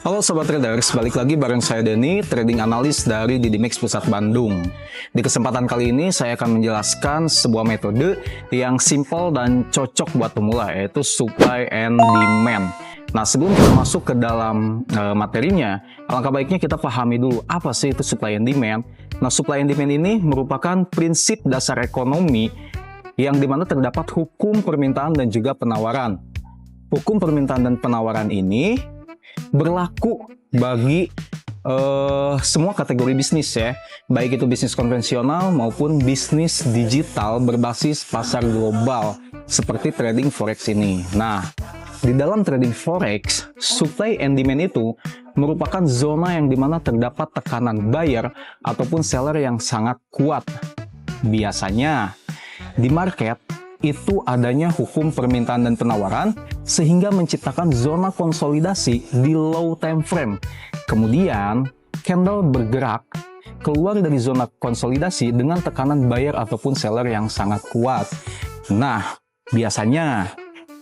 Halo Sobat Traders, balik lagi bareng saya Denny, trading analis dari Didymex Pusat Bandung. Di kesempatan kali ini saya akan menjelaskan sebuah metode yang simple dan cocok buat pemula, yaitu supply and demand. Nah, sebelum kita masuk ke dalam materinya, alangkah baiknya kita pahami dulu apa sih itu supply and demand. Nah, supply and demand ini merupakan prinsip dasar ekonomi yang dimana terdapat hukum permintaan dan juga penawaran. Hukum permintaan dan penawaran ini berlaku bagi semua kategori bisnis ya, baik itu bisnis konvensional maupun bisnis digital berbasis pasar global seperti trading forex ini. Nah, di dalam trading forex, supply and demand itu merupakan zona yang dimana terdapat tekanan buyer ataupun seller yang sangat kuat. Biasanya di market itu adanya hukum permintaan dan penawaran sehingga menciptakan zona konsolidasi di low time frame. Kemudian candle bergerak keluar dari zona konsolidasi dengan tekanan buyer ataupun seller yang sangat kuat. Nah, biasanya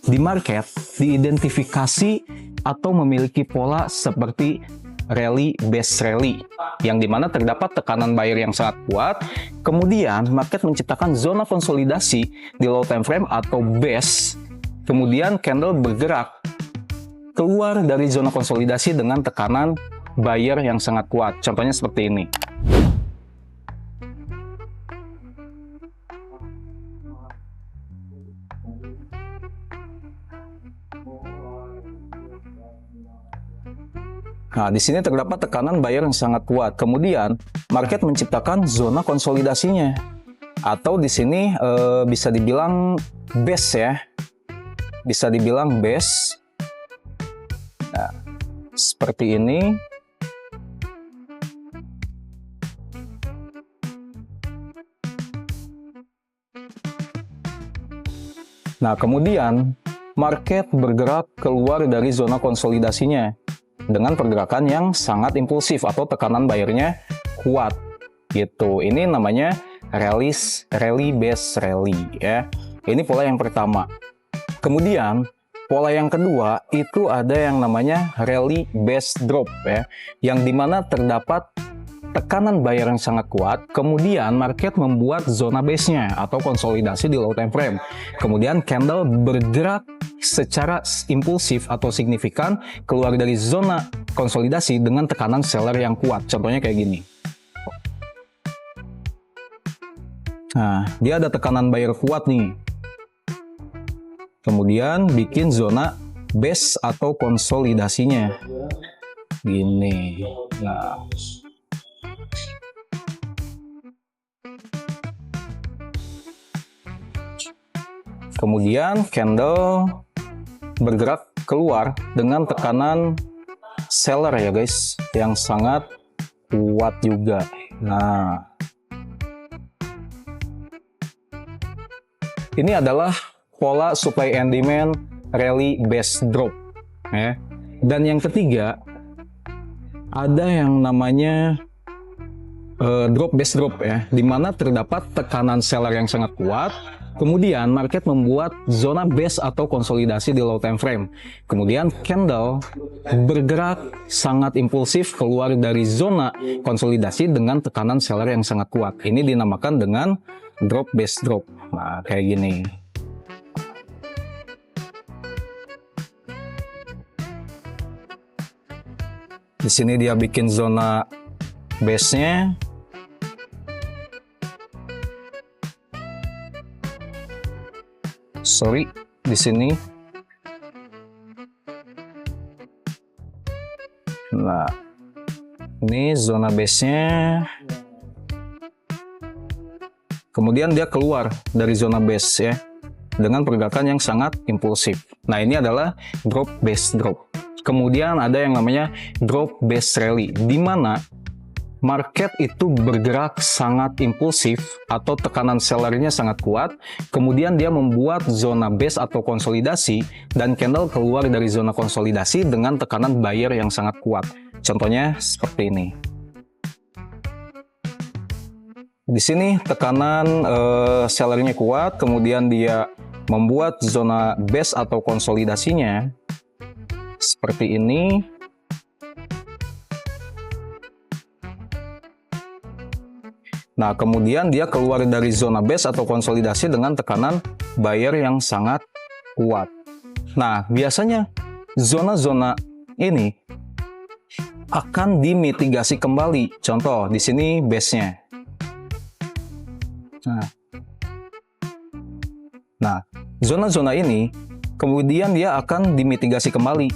di market diidentifikasi atau memiliki pola seperti rally based rally yang dimana terdapat tekanan buyer yang sangat kuat, kemudian market menciptakan zona konsolidasi di low time frame atau base, kemudian candle bergerak keluar dari zona konsolidasi dengan tekanan buyer yang sangat kuat. Contohnya seperti ini. Nah, di sini terdapat tekanan buyer yang sangat kuat. Kemudian, market menciptakan zona konsolidasinya. Atau di sini bisa dibilang base ya. Bisa dibilang base. Nah, seperti ini. Nah, kemudian market bergerak keluar dari zona konsolidasinya dengan pergerakan yang sangat impulsif atau tekanan bayarnya kuat gitu. Ini namanya rally based rally ya. Ini pola yang pertama. Kemudian pola yang kedua itu ada yang namanya rally based drop ya, yang dimana terdapat tekanan buyer yang sangat kuat, kemudian market membuat zona base-nya atau konsolidasi di low time frame. Kemudian candle bergerak secara impulsif atau signifikan keluar dari zona konsolidasi dengan tekanan seller yang kuat. Contohnya kayak gini. Nah, dia ada tekanan buyer kuat nih. Kemudian bikin zona base atau konsolidasinya. Gini. Nah, kemudian candle bergerak keluar dengan tekanan seller ya guys, yang sangat kuat juga. Nah, ini adalah pola supply and demand rally based drop ya. Dan yang ketiga ada yang namanya drop based drop ya, dimana terdapat tekanan seller yang sangat kuat. Kemudian market membuat zona base atau konsolidasi di low time frame. Kemudian candle bergerak sangat impulsif keluar dari zona konsolidasi dengan tekanan seller yang sangat kuat. Ini dinamakan dengan drop based drop. Nah, kayak gini. Di sini dia bikin zona base-nya. Sorry, di sini. Nah, ini zona base-nya. Kemudian dia keluar dari zona base ya, dengan pergerakan yang sangat impulsif. Nah, ini adalah drop base drop. Kemudian ada yang namanya drop base rally, di mana market itu bergerak sangat impulsif atau tekanan sellernya sangat kuat, kemudian dia membuat zona base atau konsolidasi dan candle keluar dari zona konsolidasi dengan tekanan buyer yang sangat kuat. Contohnya seperti ini. Di sini tekanan sellernya kuat, kemudian dia membuat zona base atau konsolidasinya seperti ini. Nah, kemudian dia keluar dari zona base atau konsolidasi dengan tekanan buyer yang sangat kuat. Nah, biasanya zona-zona ini akan dimitigasi kembali. Contoh, di sini base-nya. Nah, zona-zona ini kemudian dia akan dimitigasi kembali.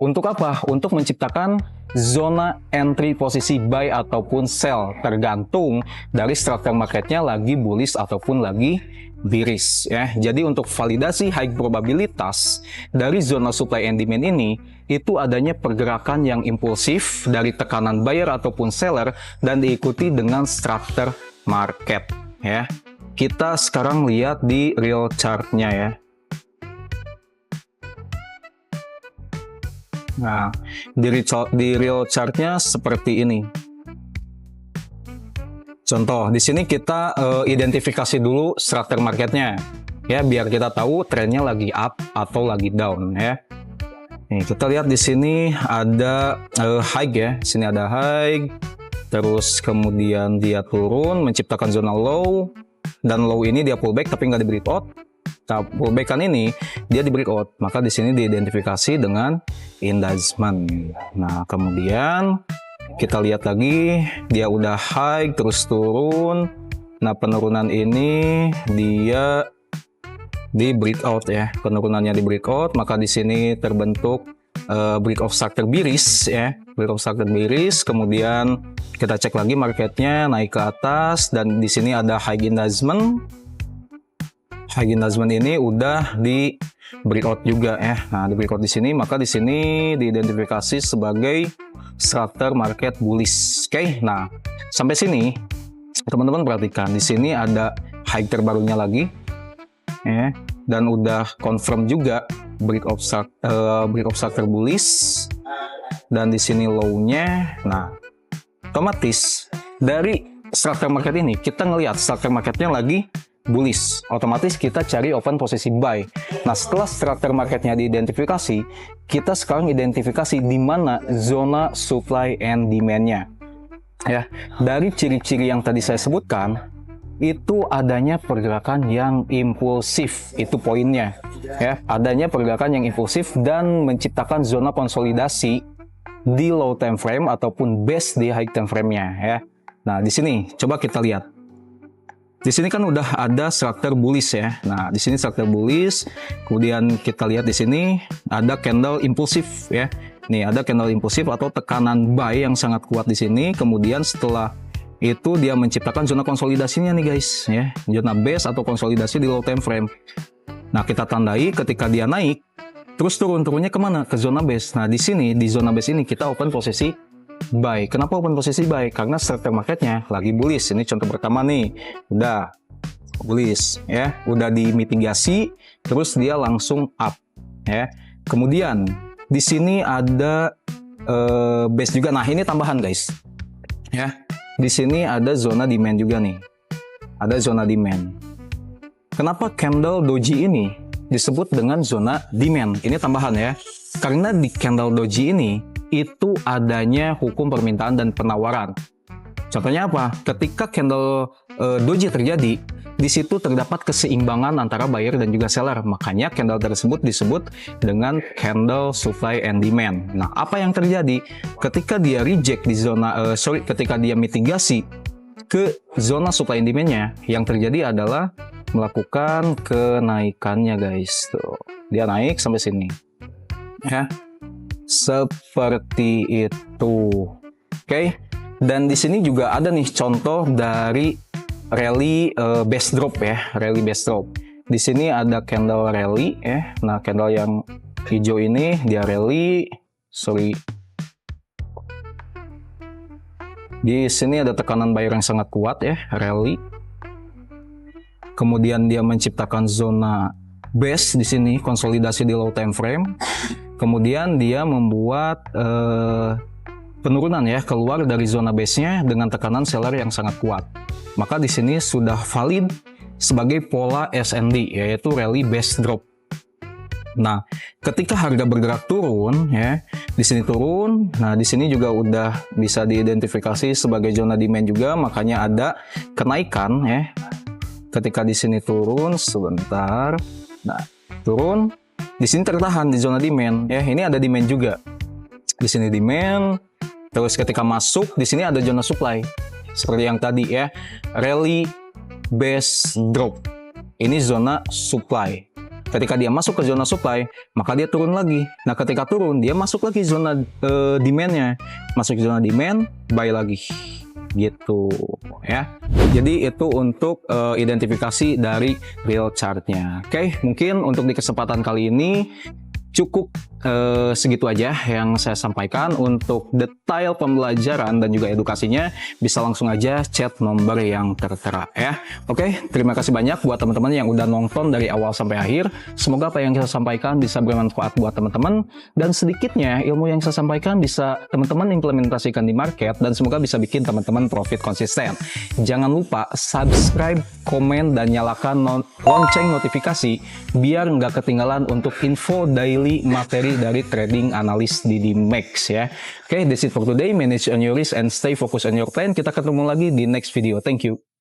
Untuk apa? Untuk menciptakan zona entry posisi buy ataupun sell, tergantung dari struktur marketnya lagi bullish ataupun lagi bearish ya. Jadi untuk validasi high probabilitas dari zona supply and demand ini, itu adanya pergerakan yang impulsif dari tekanan buyer ataupun seller dan diikuti dengan struktur market ya. Kita sekarang lihat di real chart-nya ya. Nah, di real chart-nya seperti ini. Contoh, di sini kita identifikasi dulu struktur marketnya, ya, biar kita tahu trennya lagi up atau lagi down, ya. Nih, kita lihat di sini ada high ya, di sini ada high, terus kemudian dia turun, menciptakan zona low, dan low ini dia pullback tapi nggak di breakout. Nah, pullbackan ini dia di breakout, maka di sini diidentifikasi dengan indicement. Nah, kemudian kita lihat lagi, dia udah high terus turun. Nah, penurunan ini dia di breakout ya, penurunannya di breakout, maka di sini terbentuk breakout structure bearish ya, breakout structure bearish. Kemudian kita cek lagi marketnya naik ke atas dan di sini ada high indicement. High engagement ini udah di breakout juga ya. Nah, di breakout di sini, maka di sini diidentifikasi sebagai struktur market bullish. Oke. Nah, sampai sini teman-teman perhatikan di sini ada high terbarunya lagi ya, dan udah confirm juga breakout structure bullish, dan di sini low-nya. Nah, otomatis dari struktur market ini kita ngelihat struktur marketnya lagi bullish, otomatis kita cari open posisi buy. Nah, setelah struktur marketnya diidentifikasi, kita sekarang identifikasi di mana zona supply and demand-nya. Ya, dari ciri-ciri yang tadi saya sebutkan, itu adanya pergerakan yang impulsif, itu poinnya. Ya, adanya pergerakan yang impulsif dan menciptakan zona konsolidasi di low time frame ataupun base di high time frame-nya ya. Nah, di sini coba kita lihat. Di sini kan udah ada struktur bullish ya. Nah, di sini struktur bullish. Kemudian kita lihat di sini ada candle impulsif ya. Nih, ada candle impulsif atau tekanan buy yang sangat kuat di sini. Kemudian setelah itu dia menciptakan zona konsolidasinya nih guys ya. Zona base atau konsolidasi di low time frame. Nah, kita tandai ketika dia naik, terus turunnya kemana? Ke zona base. Nah, di sini di zona base ini kita open posisi buy. Kenapa open posisi buy? Karena struktur marketnya lagi bullish. Ini contoh pertama nih, udah bullish ya, udah dimitigasi, terus dia langsung up ya. Kemudian di sini ada base juga. Nah, ini tambahan guys ya. Di sini ada zona demand juga nih, ada zona demand. Kenapa candle doji ini disebut dengan zona demand? Ini tambahan ya, karena di candle doji ini itu adanya hukum permintaan dan penawaran. Contohnya apa? Ketika candle doji terjadi, di situ terdapat keseimbangan antara buyer dan juga seller. Makanya candle tersebut disebut dengan candle supply and demand. Nah, apa yang terjadi ketika dia reject di zona ketika dia mitigasi ke zona supply and demand-nya, yang terjadi adalah melakukan kenaikannya guys. Tuh, dia naik sampai sini. Ya. Seperti itu. Oke. Dan di sini juga ada nih contoh dari rally base drop ya, rally base drop. Di sini ada candle rally ya. Nah, candle yang hijau ini dia rally, Di sini ada tekanan buyer yang sangat kuat ya, rally. Kemudian dia menciptakan zona base di sini, konsolidasi di low time frame. Kemudian dia membuat penurunan ya, keluar dari zona base-nya dengan tekanan seller yang sangat kuat. Maka di sini sudah valid sebagai pola SND, yaitu rally base drop. Nah, ketika harga bergerak turun ya, di sini turun. Nah, di sini juga udah bisa diidentifikasi sebagai zona demand juga, makanya ada kenaikan ya. Ketika di sini turun sebentar. Nah, turun. Di sini tertahan di zona demand ya. Ini ada demand juga. Di sini demand. Terus ketika masuk di sini ada zona supply. Seperti yang tadi ya. Rally base drop. Ini zona supply. Ketika dia masuk ke zona supply, maka dia turun lagi. Nah, ketika turun, dia masuk lagi zona demand-nya. Masuk zona demand, buy lagi. Gitu ya. Jadi itu untuk identifikasi dari real chart-nya. Oke, mungkin untuk di kesempatan kali ini cukup segitu aja yang saya sampaikan. Untuk detail pembelajaran dan juga edukasinya bisa langsung aja chat nomor yang tertera ya. Oke, terima kasih banyak buat teman-teman yang udah nonton dari awal sampai akhir. Semoga apa yang saya sampaikan bisa bermanfaat buat teman-teman, dan sedikitnya ilmu yang saya sampaikan bisa teman-teman implementasikan di market, dan semoga bisa bikin teman-teman profit konsisten. Jangan lupa subscribe, komen, dan nyalakan lonceng notifikasi biar nggak ketinggalan untuk info daily materi dari trading analis di DiDiMax ya. Oke, that's it for today. Manage on your risk and stay focused on your plan. Kita ketemu lagi di next video. Thank you.